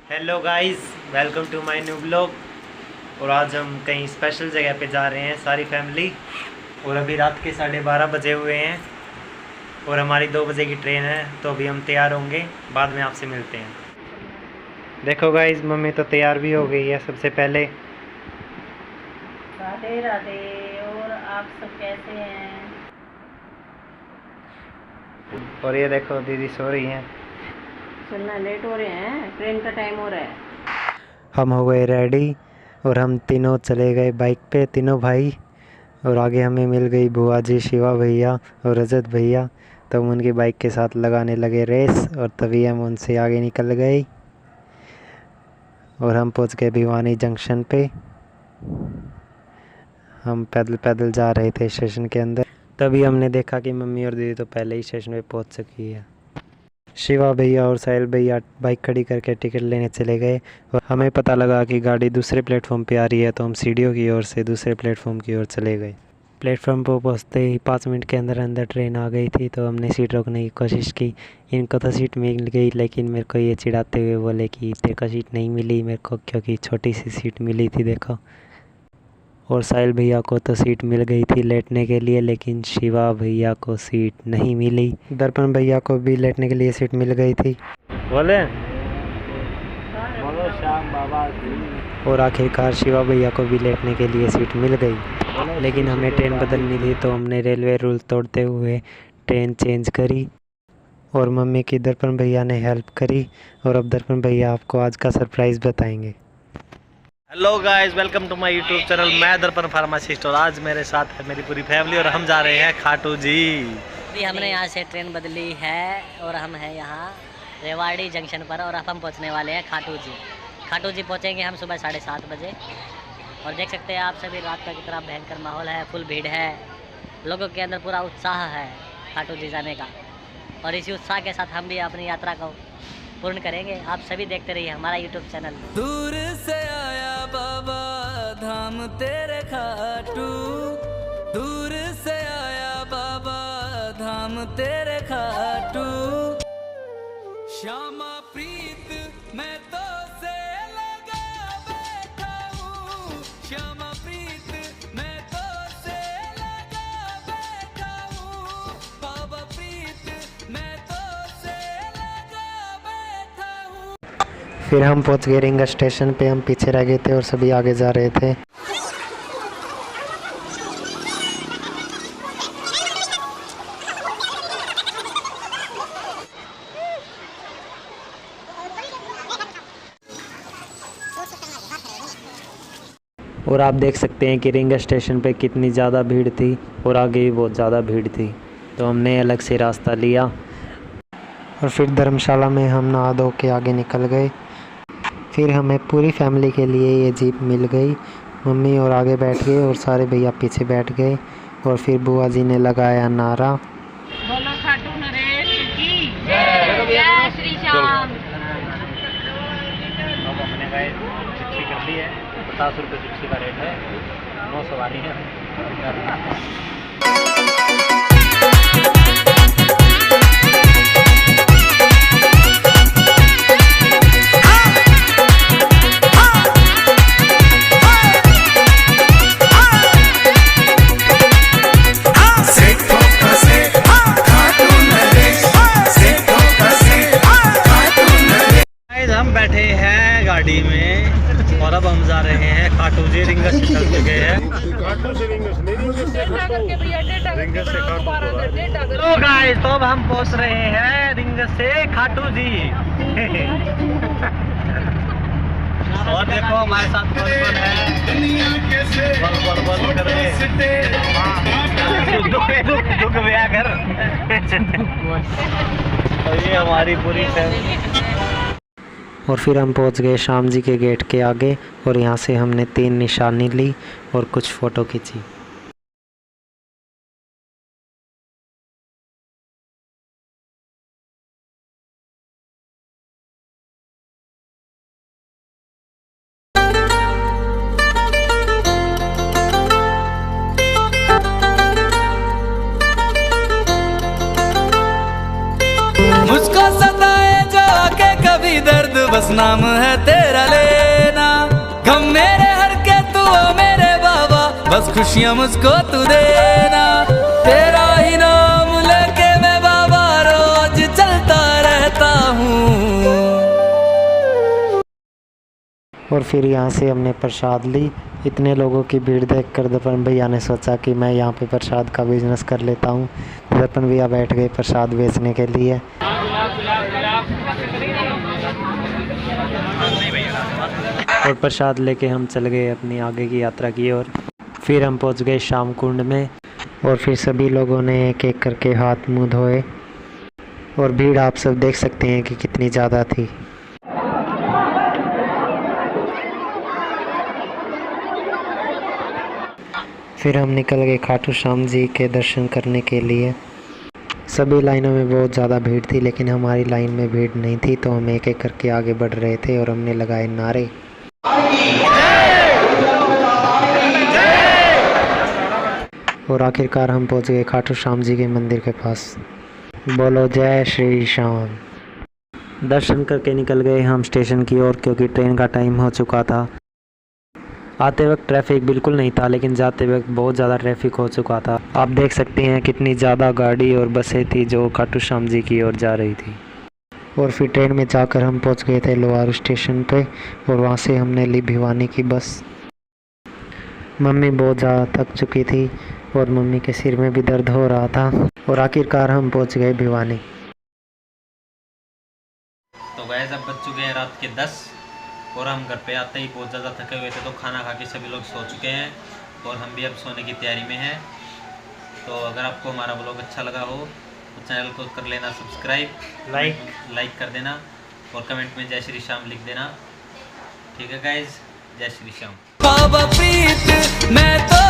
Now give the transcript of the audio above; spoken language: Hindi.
Hello guys, welcome to my new blog. और आज हम कहीं स्पेशल जगह पे जा रहे हैं सारी फैमिली। और अभी रात के 12:30 बजे हुए हैं और हमारी 2 बजे की ट्रेन है, तो अभी हम तैयार होंगे, बाद में आपसे मिलते हैं। देखो गाइस, मम्मी तो तैयार भी हो गई है। सबसे पहले राधे राधे। और आप सब कैसे हैं? और ये देखो दीदी सो रही हैं। चलना, लेट हो रहे हैं, ट्रेन का टाइम हो रहा है। हम हो गए रेडी और हम तीनों चले गए बाइक पे, तीनों भाई। और आगे हमें मिल गई बुआ जी, शिवा भैया और रजत भैया। तो हम उनकी बाइक के साथ लगाने लगे रेस और तभी हम उनसे आगे निकल गए और हम पहुंच गए भिवानी जंक्शन पे। हम पैदल पैदल जा रहे थे स्टेशन के अंदर, तभी हमने देखा कि मम्मी और दीदी तो पहले ही स्टेशन पे पहुंच चुकी है। शिवा भैया और साहिल भैया बाइक खड़ी करके टिकट लेने चले गए और हमें पता लगा कि गाड़ी दूसरे प्लेटफॉर्म पे आ रही है, तो हम सीढ़ियों की ओर से दूसरे प्लेटफॉर्म की ओर चले गए। प्लेटफॉर्म पर पहुँचते ही 5 मिनट के अंदर अंदर ट्रेन आ गई थी, तो हमने सीट रोकने की कोशिश की। इनको तो सीट मिल गई, लेकिन मेरे को ये चिढ़ाते हुए बोले कि तेरे को सीट नहीं मिली मेरे को, क्योंकि छोटी सी सीट मिली थी देखो। और साहिल भैया को तो सीट मिल गई थी लेटने के लिए, लेकिन शिवा भैया को सीट नहीं मिली। दर्पण भैया को भी लेटने के लिए सीट मिल गई थी। बोले बोलो श्याम बाबा की। और आखिरकार शिवा भैया को भी लेटने के लिए सीट मिल गई, लेकिन हमें ट्रेन बदलनी थी, तो हमने रेलवे रूल तोड़ते हुए ट्रेन चेंज करी और मम्मी की दर्पण भैया ने हेल्प करी। और अब दर्पण भैया आपको आज का सरप्राइज़ बताएंगे। Hello guys, welcome to my YouTube channel. मैं दर्पण फार्मासिस्ट और आज मेरे साथ है मेरी पूरी फैमिली और हम जा रहे हैं खाटू जी। अभी हमने यहाँ से ट्रेन बदली है और हम हैं यहाँ रेवाड़ी जंक्शन पर और अब हम पहुँचने वाले हैं खाटू जी। खाटू जी पहुँचेंगे हम सुबह 7:30 बजे। और देख सकते हैं आप सभी, रात का कितना भयंकर माहौल है, फुल भीड़ है, लोगों के अंदर पूरा उत्साह है खाटू जी जाने का। और इसी उत्साह के साथ हम भी अपनी यात्रा को पूर्ण करेंगे। आप सभी देखते रहिए हमारा यूट्यूब चैनल। दूर से आया बाबा धाम तेरे खाटू, दूर से आया बाबा धाम तेरे खाटू। श्यामा प्रीत मैं तो से लगा बैठा हूँ, श्यामा प्रीत मैं तो से लगा बैठा हूँ, बाबा प्रीत मैं तो से लगा बैठा हूँ। फिर हम पहुंच गए रिंग स्टेशन पे। हम पीछे रह गए थे और सभी आगे जा रहे थे। और आप देख सकते हैं कि रिंग स्टेशन पे कितनी ज़्यादा भीड़ थी और आगे भी बहुत ज़्यादा भीड़ थी, तो हमने अलग से रास्ता लिया और फिर धर्मशाला में हम नहा धो के आगे निकल गए। फिर हमें पूरी फैमिली के लिए ये जीप मिल गई। मम्मी और आगे बैठ गए और सारे भैया पीछे बैठ गए। और फिर बुआ जी ने लगाया नारा, बोलो खाटू नरेश की जय श्री श्याम। अब हमने गए जिप्सी कर ली है, 50 रुपये जिप्सी का रेट है, 9 सवारी है। हम बैठे हैं गाड़ी में और अब हम जा रहे हैं खाटू जी। रिंग स्टेशन पे गए हैं। तो गाइस, तो अब हम पहुंच रहे हैं रिंग से खाटू जी। और देखो हमारे साथ बल है, बल कर रहे दुख गया घर। तो ये हमारी पूरी फैमिली। और फिर हम पहुंच गए श्याम जी के गेट के आगे और यहाँ से हमने 3 निशानी ली और कुछ फ़ोटो खींची। मुझको सताए जो आके कभी दर्द, बस बस नाम है तेरा लेना। गम मेरे हर के तू हो मेरे बाबा, बस खुशियाँ मुझको तू देना। तेरा ही नाम लेके मैं बाबा रोज चलता रहता हूँ। और फिर यहाँ से हमने प्रसाद ली। इतने लोगों की भीड़ देखकर दर्पण भैया ने सोचा कि मैं यहाँ पे प्रसाद का बिजनेस कर लेता हूँ। दर्पण भैया बैठ गए प्रसाद बेचने के लिए। और प्रसाद लेके हम चल गए अपनी आगे की यात्रा की ओर। फिर हम पहुँच गए शाम कुंड में और फिर सभी लोगों ने एक एक करके हाथ मुँह धोए। और भीड़ आप सब देख सकते हैं कि कितनी ज़्यादा थी। फिर हम निकल गए खाटू श्याम जी के दर्शन करने के लिए। सभी लाइनों में बहुत ज़्यादा भीड़ थी, लेकिन हमारी लाइन में भीड़ नहीं थी, तो हम एक एक करके आगे बढ़ रहे थे और हमने लगाए नारे। और आखिरकार हम पहुंच गए खाटू श्याम जी के मंदिर के पास। बोलो जय श्री श्याम। दर्शन करके निकल गए हम स्टेशन की ओर, क्योंकि ट्रेन का टाइम हो चुका था। आते वक्त ट्रैफिक बिल्कुल नहीं था, लेकिन जाते वक्त बहुत ज़्यादा ट्रैफिक हो चुका था। आप देख सकते हैं कितनी ज़्यादा गाड़ी और बसें थी जो खाटू श्याम जी की ओर जा रही थी। और फिर ट्रेन में जाकर हम पहुंच गए थे लोहारू स्टेशन पे, और वहां से हमने ली भिवानी की बस। मम्मी बहुत ज़्यादा थक चुकी थी और मम्मी के सिर में भी दर्द हो रहा था, और आखिरकार हम पहुँच गए भिवानी। तो गैस अब बज चुके हैं रात के 10 और हम घर पे आते ही बहुत ज़्यादा थके हुए थे, तो खाना खा के सभी लोग सो चुके हैं और हम भी अब सोने की तैयारी में हैं। तो अगर आपको हमारा ब्लॉग अच्छा लगा हो तो चैनल को कर लेना सब्सक्राइब, लाइक कर देना और कमेंट में जय श्री श्याम लिख देना। ठीक है गाइज, जय श्री श्याम। बाबा प्रीत मैं तो